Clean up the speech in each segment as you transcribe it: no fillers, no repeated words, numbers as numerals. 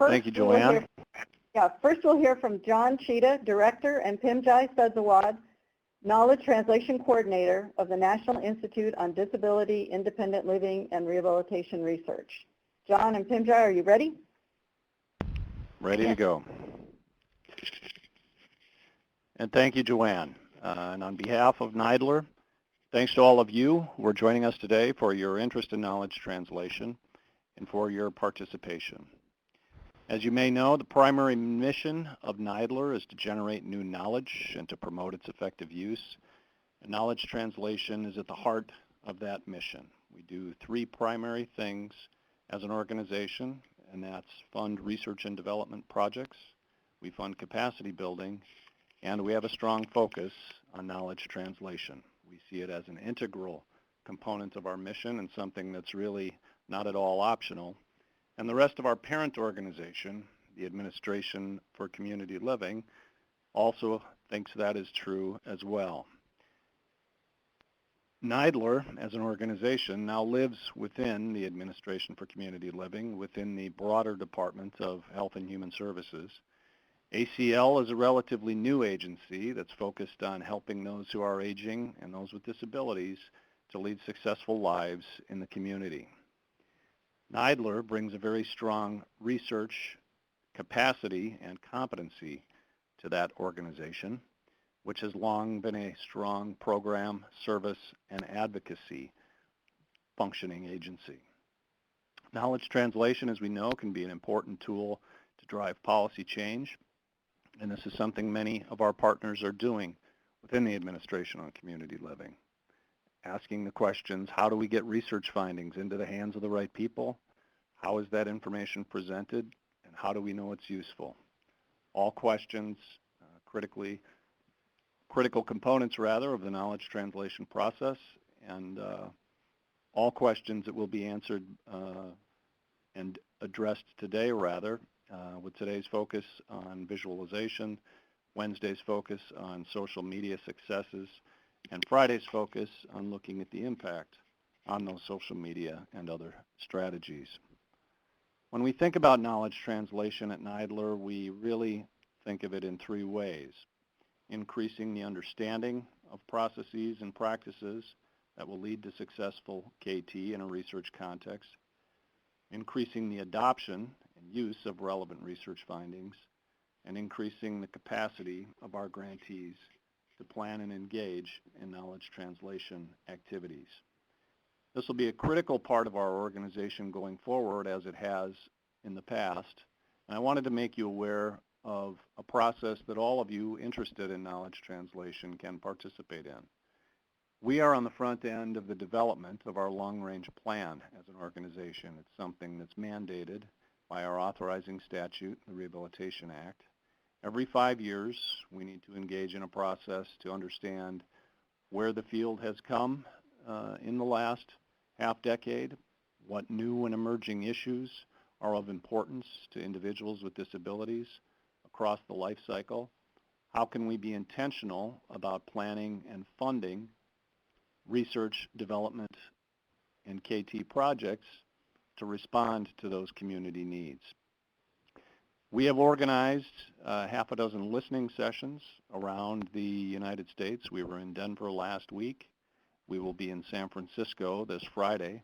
Thank you, Joanne. First we'll hear from John Tschida, Director, and Pimjai Sudsawad, Knowledge Translation Coordinator of the National Institute on Disability, Independent Living, and Rehabilitation Research. John and Pimjai, are you ready? Ready to go. And thank you, Joanne. And on behalf of NIDILRR, thanks to all of you who are joining us today for your interest in knowledge translation and for your participation. As you may know, the primary mission of NIDILRR is to generate new knowledge and to promote its effective use. And knowledge translation is at the heart of that mission. We do three primary things as an organization, and that's fund research and development projects, we fund capacity building, and we have a strong focus on knowledge translation. We see it as an integral component of our mission and something that's really not at all optional. And the rest of our parent organization, the Administration for Community Living, also thinks that is true as well. NIDILRR, as an organization, now lives within the Administration for Community Living, within the broader Department of Health and Human Services. ACL is a relatively new agency that's focused on helping those who are aging and those with disabilities to lead successful lives in the community. NIDILRR brings a very strong research capacity and competency to that organization, which has long been a strong program, service, and advocacy functioning agency. Knowledge translation, as we know, can be an important tool to drive policy change, and this is something many of our partners are doing within the Administration on Community Living. Asking the questions, how do we get research findings into the hands of the right people? How is that information presented? And how do we know it's useful? All questions, critical components, rather, of the knowledge translation process, and all questions that will be answered and addressed today, rather, with today's focus on visualization, Wednesday's focus on social media successes, and Friday's focus on looking at the impact on those social media and other strategies. When we think about knowledge translation at NIDILRR, we really think of it in three ways: increasing the understanding of processes and practices that will lead to successful KT in a research context, increasing the adoption and use of relevant research findings, and increasing the capacity of our grantees to plan and engage in knowledge translation activities. This will be a critical part of our organization going forward, as it has in the past, and I wanted to make you aware of a process that all of you interested in knowledge translation can participate in. We are on the front end of the development of our long-range plan as an organization. It's something that's mandated by our authorizing statute, the Rehabilitation Act. Every 5 years, we need to engage in a process to understand where the field has come in the last half-decade, what new and emerging issues are of importance to individuals with disabilities across the life cycle. How can we be intentional about planning and funding research, development, and KT projects to respond to those community needs? We have organized half a dozen listening sessions around the United States. We were in Denver last week. We will be in San Francisco this Friday.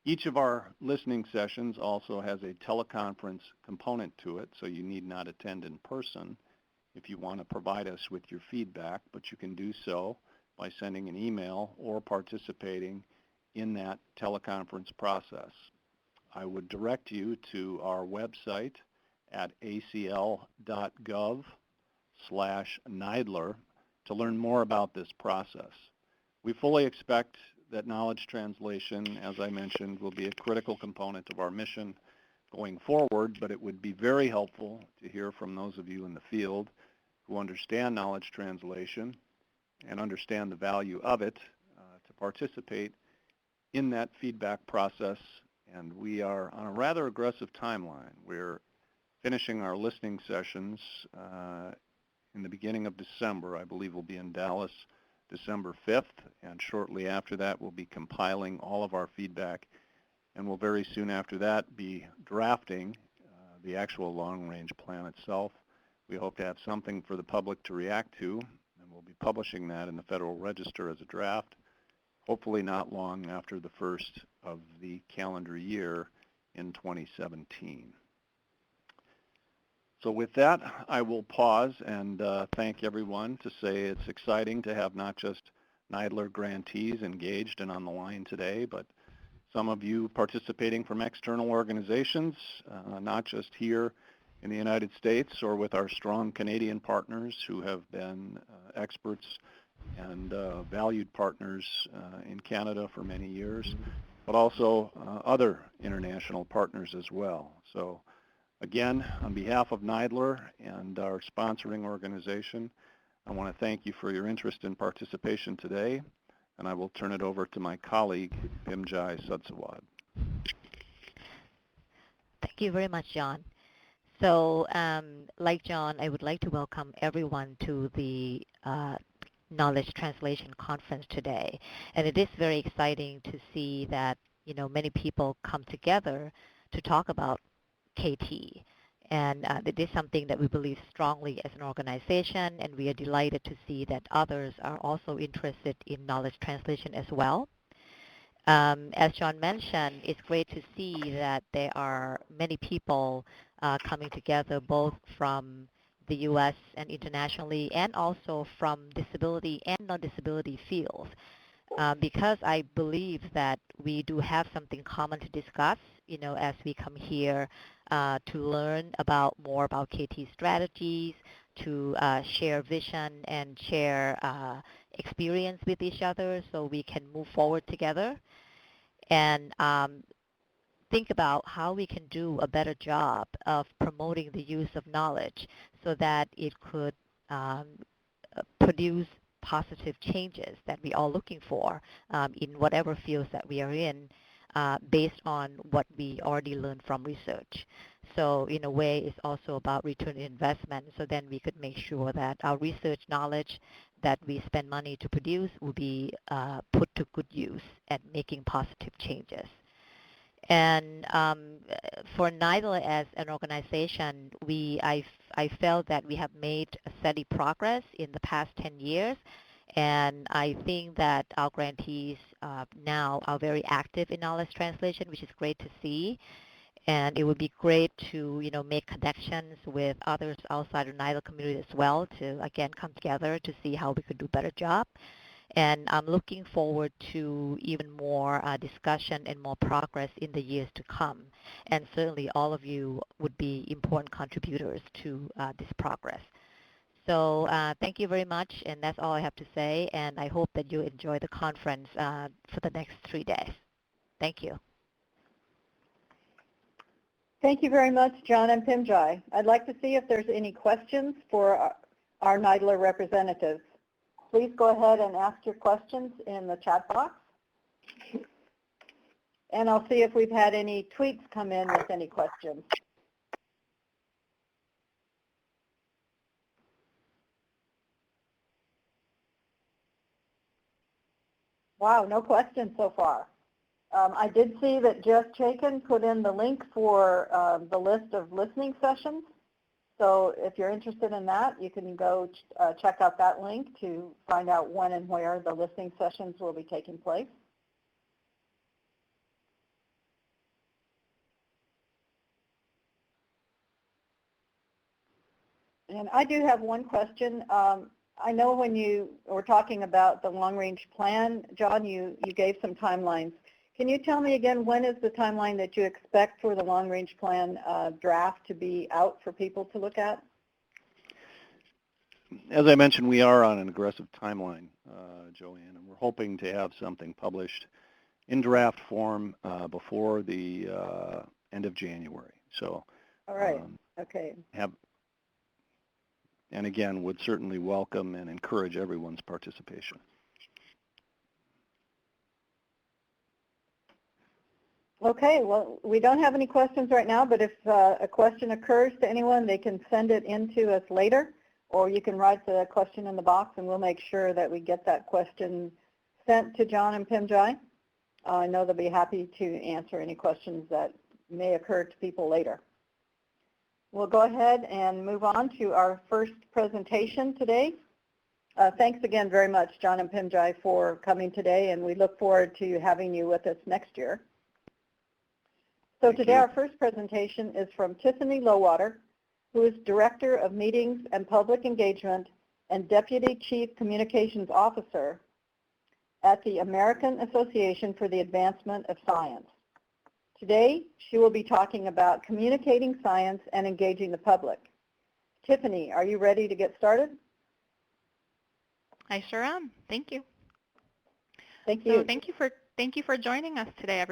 Each of our listening sessions also has a teleconference component to it, so you need not attend in person if you want to provide us with your feedback, but you can do so by sending an email or participating in that teleconference process. I would direct you to our website at acl.gov/NIDILRR to learn more about this process. We fully expect that knowledge translation, as I mentioned, will be a critical component of our mission going forward, but it would be very helpful to hear from those of you in the field who understand knowledge translation and understand the value of it to participate in that feedback process. And we are on a rather aggressive timeline. We're finishing our listening sessions in the beginning of December. I believe we'll be in Dallas December 5th, and shortly after that we'll be compiling all of our feedback, and we'll very soon after that be drafting the actual long-range plan itself. We hope to have something for the public to react to, and we'll be publishing that in the Federal Register as a draft, hopefully not long after the first of the calendar year in 2017. So with that, I will pause and thank everyone to say it's exciting to have not just NIDILRR grantees engaged and on the line today, but some of you participating from external organizations, not just here in the United States or with our strong Canadian partners who have been experts and valued partners in Canada for many years, but also other international partners as well. So again, on behalf of NIDILRR and our sponsoring organization, I want to thank you for your interest and participation today, and I will turn it over to my colleague, Pimjai Sudsawad. Thank you very much, John. So like John, I would like to welcome everyone to the Knowledge Translation Conference today. And it is very exciting to see that, many people come together to talk about KT. And it is something that we believe strongly as an organization, and we are delighted to see that others are also interested in knowledge translation as well. As John mentioned, it's great to see that there are many people coming together both from the U.S. and internationally, and also from disability and non-disability fields. Because I believe that we do have something common to discuss, as we come here to learn more about KT strategies, to share vision and share experience with each other so we can move forward together and think about how we can do a better job of promoting the use of knowledge so that it could produce positive changes that we're all looking for in whatever fields that we are in based on what we already learned from research. So in a way, it's also about return on investment, so then we could make sure that our research knowledge that we spend money to produce will be put to good use at making positive changes. And for NIDILRR as an organization, I felt that we have made steady progress in the past 10 years. And I think that our grantees now are very active in knowledge translation, which is great to see. And it would be great to, make connections with others outside of NIDILRR community as well to, again, come together to see how we could do a better job. And I'm looking forward to even more discussion and more progress in the years to come. And certainly all of you would be important contributors to this progress. So thank you very much, and that's all I have to say. And I hope that you enjoy the conference for the next 3 days. Thank you. Thank you very much, John and Pimjai. I'd like to see if there's any questions for our NIDILRR representatives. Please go ahead and ask your questions in the chat box. And I'll see if we've had any tweets come in with any questions. Wow, no questions so far. I did see that Jeff Chaikin put in the link for the list of listening sessions. So if you're interested in that, you can go check out that link to find out when and where the listening sessions will be taking place. And I do have one question. I know when you were talking about the long-range plan, John, you gave some timelines. Can you tell me again, when is the timeline that you expect for the long-range plan draft to be out for people to look at? As I mentioned, we are on an aggressive timeline, Joanne, and we're hoping to have something published in draft form before the end of January. So, all right, okay. And again, would certainly welcome and encourage everyone's participation. Okay, well, we don't have any questions right now, but if a question occurs to anyone, they can send it in to us later, or you can write the question in the box, and we'll make sure that we get that question sent to John and Pimjai. I know they'll be happy to answer any questions that may occur to people later. We'll go ahead and move on to our first presentation today. Thanks again very much, John and Pimjai, for coming today, and we look forward to having you with us next year. So Thank today you. our first presentation is from Tiffany Lowater, who is Director of Meetings and Public Engagement and Deputy Chief Communications Officer at the American Association for the Advancement of Science. Today, she will be talking about communicating science and engaging the public. Tiffany, are you ready to get started? I sure am. Thank you. Thank you. So thank you for joining us today, everybody.